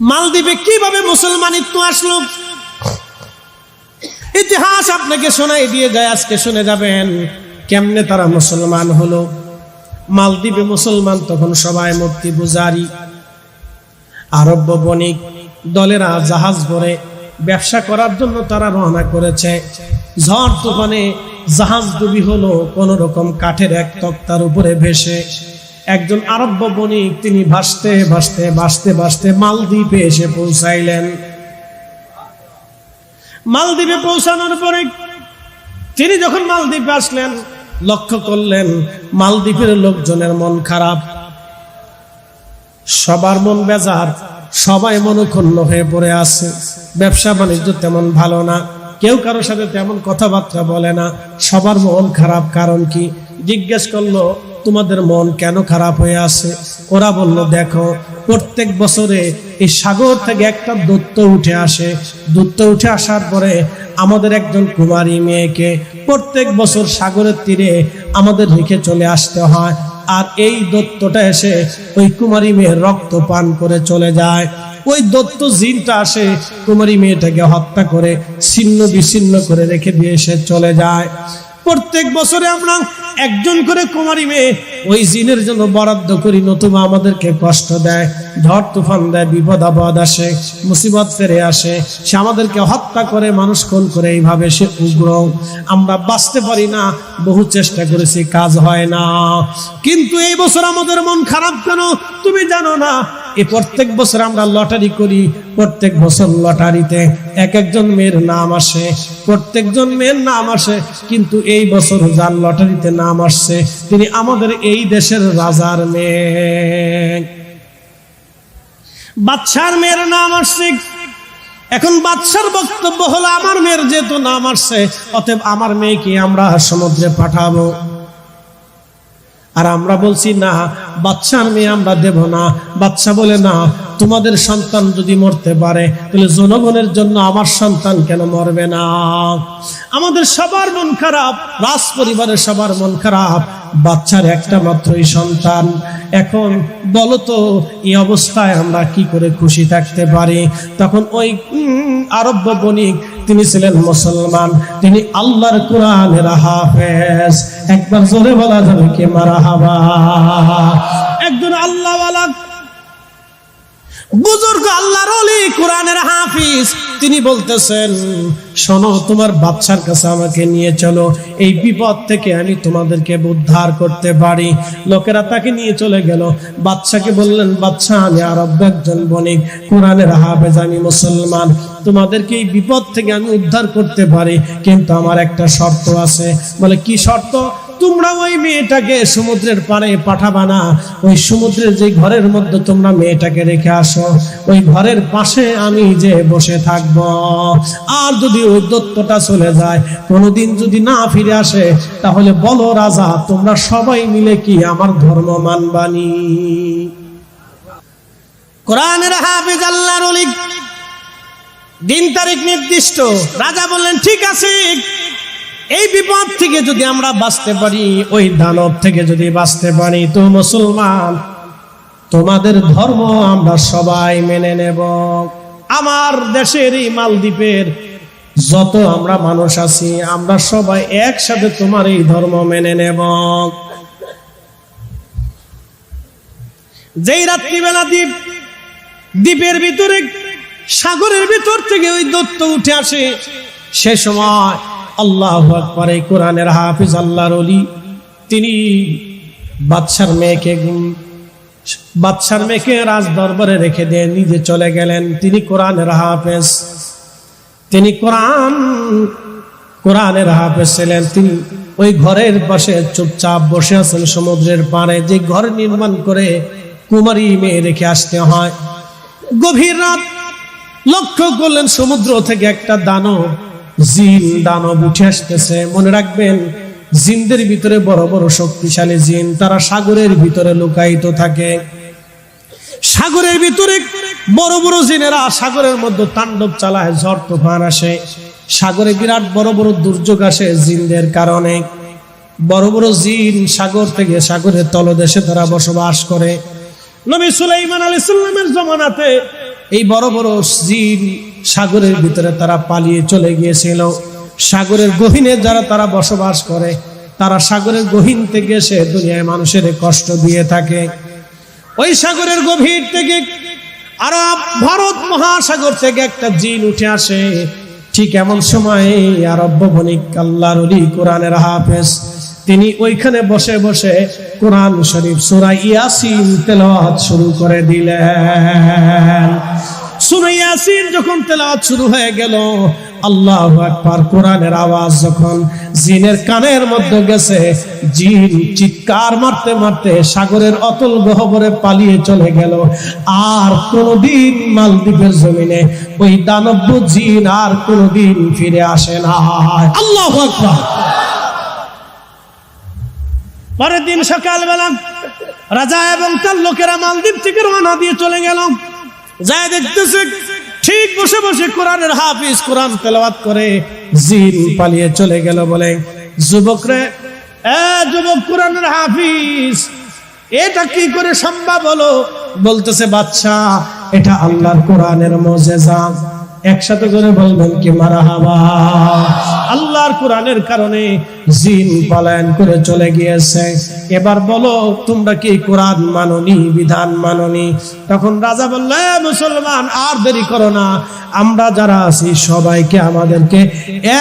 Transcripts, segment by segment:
মালদ্বীপে কিভাবে মুসলমানিত্ব আসলো ইতিহাস আপনাকে শোনাই দিয়ে যায়। আজকে শুনে যাবেন কেমনে তারা মুসলমান হলো। মালদ্বীপে মুসলমান তখন সবাই মূর্তি পূজারী। আরব বণিক দলেরা জাহাজ ভরে ব্যবসা করার জন্য তারা রওনা করেছে। ঝড় তুফানে জাহাজ ডুবি হলো কোন রকম কাঠের এক তক্তার উপরে ভেসে। একজন আরব বণিক তিনি ভাসতে ভাসতে ভাসতে ভাসতে মালদ্বীপে এসে পৌঁছাইলেন। মালদ্বীপে পৌঁছানোর পরে তিনি যখন মালদ্বীপে আসলেন, লক্ষ্য করলেন মালদ্বীপের লোকজনের মন খারাপ, সবার মন বেজার, সবাই মনক্ষুণ্ণ হয়ে পড়ে আছে। ব্যবসা বাণিজ্য তেমন ভালো না, কেউ কারোর সাথে তেমন কথাবার্তা বলে না, সবার মন খারাপ। কারণ কি? জিজ্ঞেস করলো তোমাদের মন কেন খারাপ হয়ে আছে? ওরা বলল দেখো, প্রত্যেক বছরে এই সাগর থেকে একটা দূত উঠে আসে। দূত উঠে আসার পরে আমাদের একজন কুমারী মেয়েকে প্রত্যেক বছর সাগরের তীরে আমাদের রেখে চলে আসতে হয়। আর এই দত্তটা এসে ওই কুমারী মেয়ের রক্ত পান করে চলে যায়। ওই দত্ত জিনটা আসে কুমারী মেয়েটাকে হত্যা করে ছিন্ন বিচ্ছিন্ন করে রেখে দিয়ে এসে চলে যায়। প্রত্যেক বছরে আমরা একজন করে কুমারী মেয়ে ওই জিনের জন্য বরাদ্দ করি, নতুবা আমাদেরকে কষ্ট দেয়, ঝড় তুফান দেয়, বিপদ আপদ আসে, মুসিবত ফিরে আসে, সে আমাদেরকে হত্যা করে, মানুষ খুন করে। এইভাবে সে উগ্র, আমরা বাঁচতে পারি না, বহু চেষ্টা করেছি, কাজ হয় না। কিন্তু এই বছর আমাদের মন খারাপ কেন তুমি জানো না? এই প্রত্যেক বছর আমরা লটারি করি, প্রত্যেক বছর লটারিতে এক একজন মেয়ের নাম আসে, প্রত্যেকজন মেয়ের নাম আসে, কিন্তু এই বছর যার লটারিতে নাম আসছে তিনি আমাদের এই দেশের রাজার মেয়ে, বাদশার মেয়ের নাম আসছে। এখন বাদশার বক্তব্য হলো আমার মেয়ের যেহেতু নাম আসছে, অতএব আমার মেয়েকে আমরা সমুদ্রে পাঠাবো। আর আমরা বলছি না, বাদশার মেয়ে আমরা দেব না। বাদশা বলে না, তোমাদের সন্তান যদি মরতে পারে তাহলে জনগণের জন্য আমার সন্তান কেন মরবে না? আমাদের সবার মন খারাপ, রাজ পরিবারের সবার মন খারাপ, বাচ্চার একটা মাত্রই সন্তান। এখন বলো তো এই অবস্থায় আমরা কি করে খুশি থাকতে পারি? তখন ওই আরব বণিক তিনি ছিলেন মুসলমান, তিনি আল্লাহর কোরআনের হাফেজ। একবার জোরে বলা যাবে কি মারহাবা? একজন আল্লাহওয়ালা বুজুর্গ আল্লাহর ওলি, কোরআনের হাফিজ, তিনি বলতেছেন শোনো, তোমার বাদশার কাছে আমাকে নিয়ে চলো, এই বিপদ থেকে আমি তোমাদেরকে উদ্ধার করতে পারি। লোকেরা তাকে নিয়ে চলে গেল। বাদশাকে বললেন, বাদশা আমি আরব একজন বণিক, কোরআনের হাফেজ, আমি মুসলমান, তোমাদেরকে এই বিপদ থেকে আমি উদ্ধার করতে পারি, কিন্তু আমার একটা শর্ত আছে। বলে কি শর্ত? তোমরা ওই মেয়েটাকে সমুদ্রের পাড়ে পাঠাবা না, ওই সমুদ্রের যে ঘরের মধ্যে তোমরা মেয়েটাকে রেখে আসো, ওই ঘরের পাশে আমি যে বসে থাকব। আর যদি ওই দত্তটা চলে যায়, কোনোদিন যদি না ফিরে আসে, তাহলে বলো রাজা, তোমরা সবাই মিলে কি আমার ধর্ম মানবানি? কোরআনের হাফেজ আল্লাহর ওলি, দিন তারিখ নির্দিষ্ট। রাজা বললেন ঠিক আছে, এই বিপদ থেকে যদি আমরা বাঁচতে পারি, ওই দানব থেকে যদি বাঁচতে পারি, তো মুসলমান তোমাদের ধর্ম আমরা সবাই মেনে নেব। আমার দেশের এই মালদ্বীপের যত আমরা মানুষ আছি, আমরা সবাই একসাথে তোমার এই ধর্ম মেনে নেব। যেই রাত্রিবেলা দ্বীপের ভিতরে, সাগরের ভিতর থেকে ওই দত্ত উঠে আসে, সে সময় আল্লাহু আকবার, এই কোরআনের হাফিজ আল্লাহর ওলি তিনি বাদশার মেয়েকে রাজ দরবারে রেখে দিয়ে নিজে চলে গেলেন। তিনি কোরআনের হাফেজ, তিনি কোরআনের হাফেজ ছিলেন। তিনি ওই ঘরের পাশে চুপচাপ বসে আছেন সমুদ্রের পাড়ে, যে ঘর নির্মাণ করে কুমারী মেয়ে রেখে আসতে হয়। গভীর রাত, লক্ষ্য করলেন সমুদ্র থেকে একটা জিন দানব উঠে আসতেছে। মনে রাখবেন, জিনদের ভিতরে বড় বড় শক্তিশালী জিন, তারা সাগরের ভিতরে লুকায়িত থাকে। সাগরের ভিতরে বড় বড় জিনেরা সাগরের মধ্যে তাণ্ডব চালায়, ঝড় তুফান আসে, সাগরে বিরাট বড় বড় দুর্যোগ আসে জিনদের কারণে। বড় বড় জিন সাগর থেকে, সাগরের তলদেশে তারা বসবাস করে। নবী সুলাইমান আলাইহিস সালামের জমানাতে এই বড় বড় জিন সাগরের ভিতরে তারা পালিয়ে চলে গিয়েছিল। সাগরের গহীনে যারা তারা বসবাস করে, তারা সাগরের গহীন থেকে এসে দুনিয়ায় মানুষের কষ্ট দিয়ে থাকে। ওই সাগরের গভীর থেকে আরব ভারত মহাসাগর থেকে একটা জিন উঠে আসে। ঠিক এমন সময় আরব বণিক আল্লাহর ওলি কোরআনের হাফেজ তিনি ওইখানে বসে বসে কোরআন শরীফ সূরা ইয়াসিন তেলাওয়াত শুরু করে দিলেন। সূরা ইয়াসিন যখন তেলাওয়াত শুরু হয়ে গেল, আল্লাহু আকবার, কোরআনের আওয়াজ যখন জিনের কানের মধ্যে গেছে, জিন চিৎকার মারতে মারতে সাগরের অতল গহ্বরে পালিয়ে চলে গেল। আর কোনদিন মালদ্বীপের জমিনে ওই দানব জিন আর কোনদিন ফিরে আসে না। আল্লাহু আকবার। পরের দিন সকালবেলা রাজা এবং তার লোকেরা মালদ্বীপ থেকে রওনা দিয়ে চলে গেল। যায় দেখতেছে ঠিক বসে বসে কোরআনের হাফিজ কোরআন তেলাওয়াত করে জিন পালিয়ে চলে গেল। বলে, যুবক রে, যুবক কোরআনের হাফিজ, এটা কি করে সম্ভব হলো? বলতেছে, বাদশা, এটা আল্লাহর কোরআনের মুজিজা। একসাথে করে বলবেন কি মারহাবা। আল্লাহর কোরআনের কারণে জিন পলায়ন করে চলে গিয়েছে। এবার বলো, তোমরা কি কোরআন মাননি, বিধান মাননি? তখন রাজা বলল, মুসলমান, আর দেরি করো না, আমরা যারা আছি সবাইকে আমাদেরকে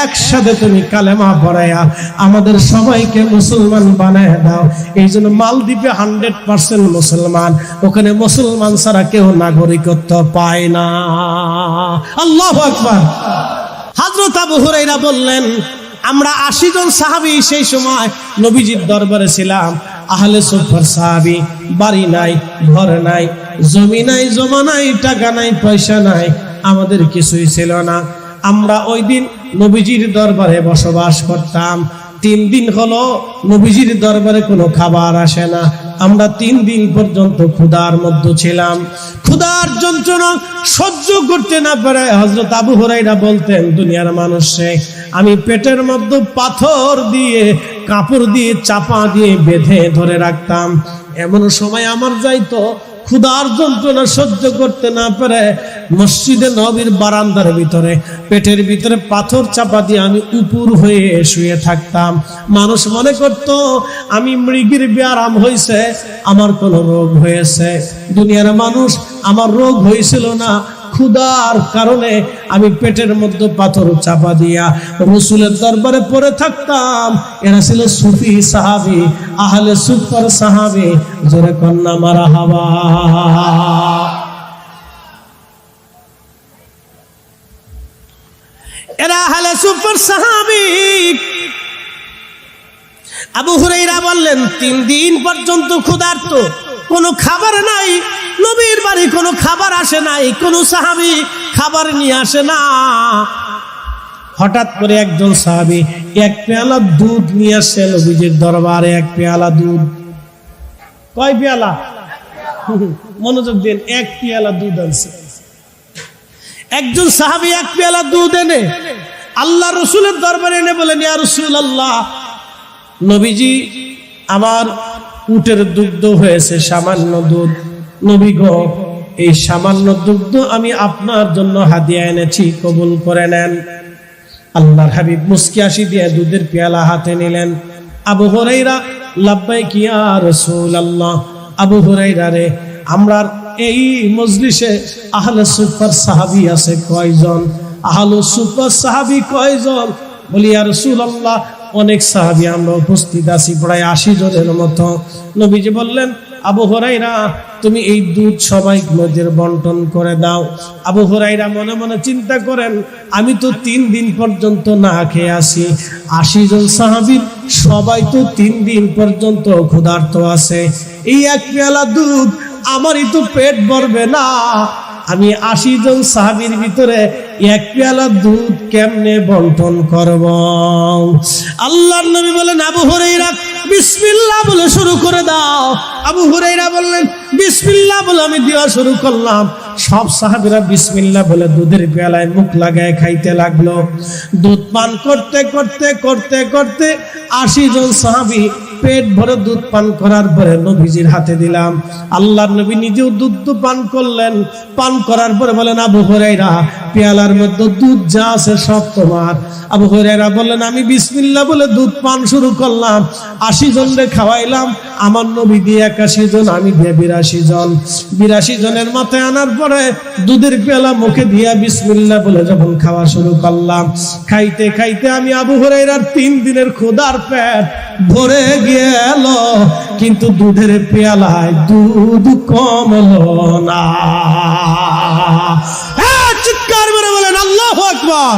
একসাথে তুমি কালেমা পড়াইয়া আমাদের সবাইকে মুসলমান বানায় দাও। এই জন্য মালদ্বীপে 100% মুসলমান, ওখানে মুসলমান ছাড়া কেউ নাগরিকত্ব পায় না। আল্লাহু আকবার। হযরত আবু হুরায়রা বললেন, আমরা 80 জন সাহাবী সেই সময় নবীজির দরবারে ছিলাম। আহলে সুফার সাহাবী, বাড়ি নাই, ঘর নাই, জমি নাই, জমা নাই, টাকা নাই, পয়সা নাই, আমাদের কিছুই ছিল না। আমরা ওই দিন নবীজির দরবারে বসবাস করতাম। 3 দিন হলো নবীজির দরবারে কোনো খাবার আসে না। আমরা 3 দিন পর্যন্ত ক্ষুধার মধ্যে ছিলাম। ক্ষুধার যন্ত্রণা সহ্য করতে না পারে হযরত আবু হুরায়রা বলতেন, দুনিয়ার মানুষে আমি পেটের মধ্যে পাথর দিয়ে, কাপড় দিয়ে চাপা দিয়ে বেঁধে ধরে রাখতাম। এমন সময় আমার যাইতো ক্ষুধার যন্ত্রণা সহ্য করতে না পারে মসজিদে নববীর বারান্দার ভিতরে পেটের ভিতরে পাথর চাপা দিয়ে আমি উপর হয়ে শুয়ে থাকতাম। মানুষ মনে করত আমি মৃগীর ব্যারাম হয়েছে, আমার কোন রোগ হয়েছে। দুনিয়ার মানুষ, আমার রোগ হয়েছিল না, ক্ষুধার কারণে আমি পেটের মধ্যে পাথর চাপা দিয়া রাসূলের দরবারে পড়ে থাকতাম। এরা ছিল সুফি সাহাবী, আহলে সুফার সাহাবী। জোরে কন্না মারহাবা। এরা আহলে সুফার সাহাবী। আবু হুরায়রা বললেন, 3 দিন পর্যন্ত ক্ষুধার্ত, কোনো খাবার নাই, নবীর বাড়ি কোনো খাবার আসে নাই, কোনো সাহাবী খাবার নিয়ে আসে না। হঠাৎ করে একজন সাহাবী 1 পেয়ালা দুধ নিয়ে আসে নবীজির দরবারে। 1 পেয়ালা দুধ। কয় পেয়ালা? মনোযোগ দিন, 1 পেয়ালা দুধ আনছে। একজন সাহাবী 1 পেয়ালা দুধ এনে আল্লাহ রাসূলের দরবারে এনে বলেন, ইয়া রাসূলুল্লাহ, নবীজি, আমার উটের দুগ্ধ হয়েছে সামান্য দুধ, নবী গো, এই সামান্য দুগ্ধ আমি আপনার জন্য হাদিয়া এনেছি, কবুল করে নেন। আল্লাহর হাবিব মুস্কি হাসি দিয়ে দুধের পেয়ালা হাতে নিলেন। আবু হুরায়রা, লাব্বাইক ইয়া রাসূলুল্লাহ। আবু হুরায়রা রে, আমরা এই মজলিসে আহলে সুফার সাহাবী আছে কয়জন? আহলে সুফার সাহাবী কয়জন? বলি, ইয়া রাসূলুল্লাহ, অনেক সাহাবী আমরা উপস্থিত আছি, প্রায় 80 জনের মতো। নবীজি বললেন, আবু হুরায়রা, তুমি এই দুধ সবাই মধ্যে বন্টন করে দাও। আবু হুরায়রা মনে মনে চিন্তা করেন, আমি তো 3 দিন পর্যন্ত না খেয়ে আছি, 80 জন সাহাবী সবাই তো 3 দিন পর্যন্ত ক্ষুধার্ত আছে, এই 1 পেয়ালা দুধ আমারই তো পেট ভরবে না। আমি 80 জন সাহাবীর ভিতরে 1 পেয়ালা দুধ কেমনে বন্টন করব? আল্লাহর নবী বলেন, আবু হুরায়রা, বিসমিল্লাহ বলে শুরু করে দাও। আবু হুরায়রা বললেন, বিসমিল্লাহ বলে আমি দেওয়া শুরু করলাম। সব সাহাবীরা বিসমিল্লাহ বলে দুধের পেয়ালায় মুখ লাগায় খাইতে লাগলো। দুধ পান করতে করতে করতে করতে 80 জন সাহাবী পেট ভরে দুধ পান করার পরে নবীজির হাতে দিলাম। আল্লাহর নবী নিজেও দুধ পান করলেন। পান করার পরে বলেন, আবু হুরায়রা, পেয়ালার মধ্যে দুধ যা আছে সব তোমার। আবু হুরায়রা বললেন, আমি বিসমিল্লাহ বলে দুধ পান শুরু করলাম। 80 জনকে খাওয়াইলাম। আমার নবী দিয়ে 81 জন, আমি দিয়ে 82 জন। 82 জনের মাথায় আনার পরে দুধের পেয়ালা মুখে দিয়া বিসমিল্লাহ বলে যখন খাওয়া শুরু করলাম, খাইতে খাইতে আমি আবু হুরায়রার 3 দিনের ক্ষুধার পেট ভরে গেল, কিন্তু দুধের পেয়ালায় দুধ কমলো না। চিৎকার করে বলেন আল্লাহু আকবার।